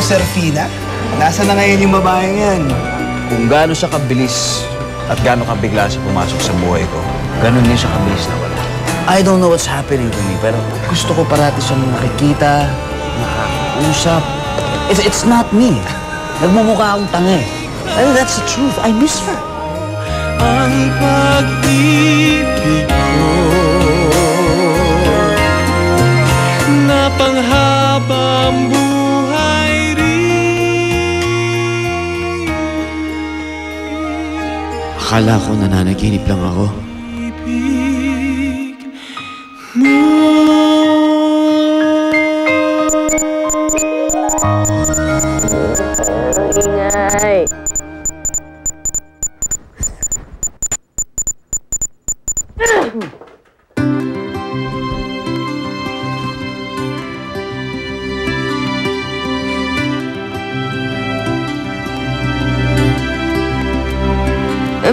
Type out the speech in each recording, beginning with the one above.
Serfina? Nasaan na ngayon yung babaeng yan? Kung gaano siya kabilis at gaano kabigla siya pumasok sa buhay ko, ganun din siya kabilis na wala. I don't know what's happening to me, pero gusto ko parati siyang nakikita, nakakausap. It's not me. Nagmumukha akong tanga eh. And that's the truth. I miss her. Ang pag-ibig ko na panghabang buhay rin. Akala ko nananaginip lang ako. Ibig mo. Ingay.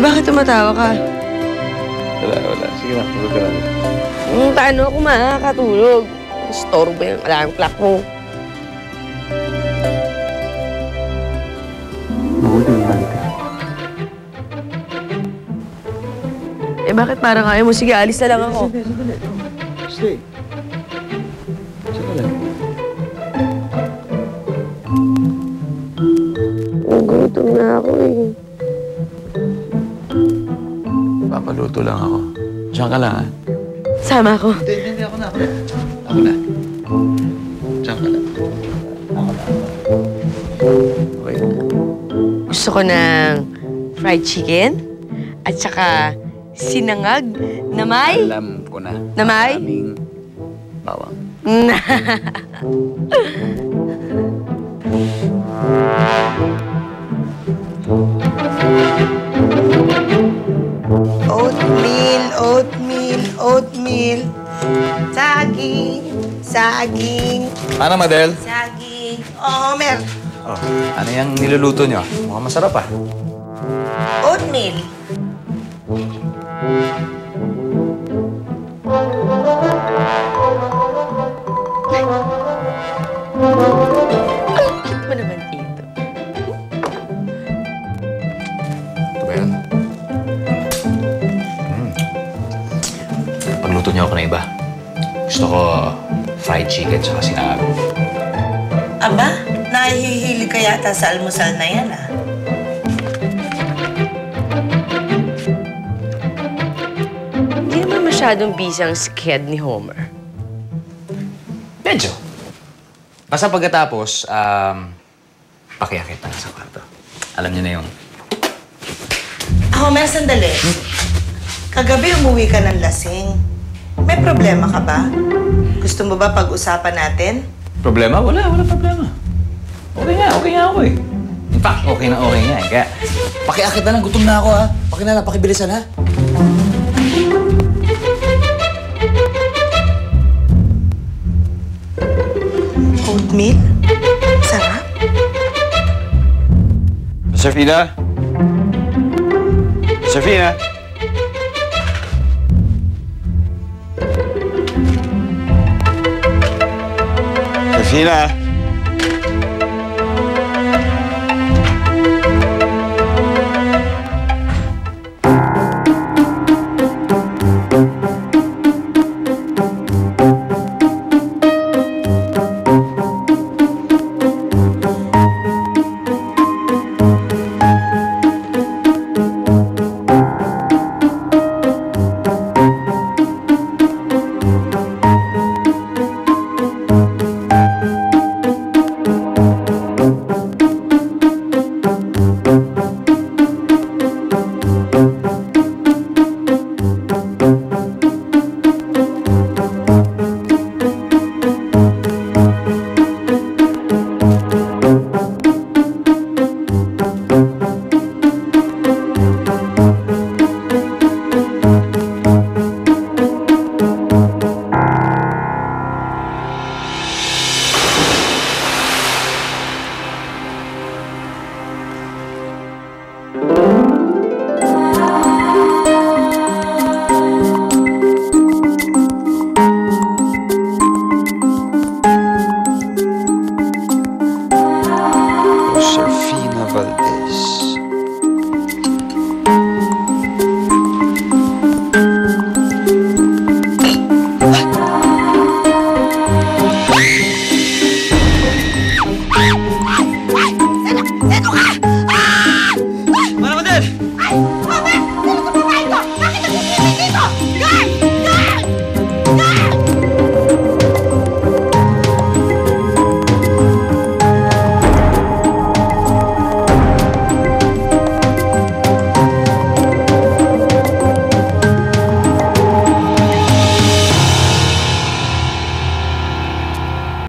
Bakit tumatawa ka? Wala. Sige na, tulog ka lang. Paano ako makakatulog? Store ba yung alarm clock mo? Bakit parang ayaw mo? Sige, alis na lang ako. Stay. Saka lang. Gutom na ako eh. Papaluto lang ako. Diyan ka lang, ha? Sama ako. Hindi. Ako na. Diyan ka lang. Okay. Gusto ko ng fried chicken at saka sinangag na may... Alam ko na. Na may? Maraming bawang. Oatmeal. Saging. Ano, Madel? Saging. Oh, Homer. Oh, ano yung niluluto nyo? Mukhang masarap, ah. Oatmeal. Ang cute mo naman dito. Ito ba yan? Pagluto niyo ako na iba. Gusto ko fried chicken sa sinangag. Aba, nahihilig ka yata sa almusal na yan, ah. Hindi naman masyadong busy ang sked ni Homer. Medyo. Basta pagkatapos, pakiakit na sa kwarto. Alam niyo na yung... Homer, sandali. Kagabi umuwi ka ng lasing. May problema ka ba? Gusto mo ba pag-usapan natin? Problema? Wala problema. Okay nga ako eh. In fact, okay nga eh. Kaya, pakiakit na lang, gutom na ako ha. Pakibilisan ha. Oatmeal? Sarap? Serfina? Serfina?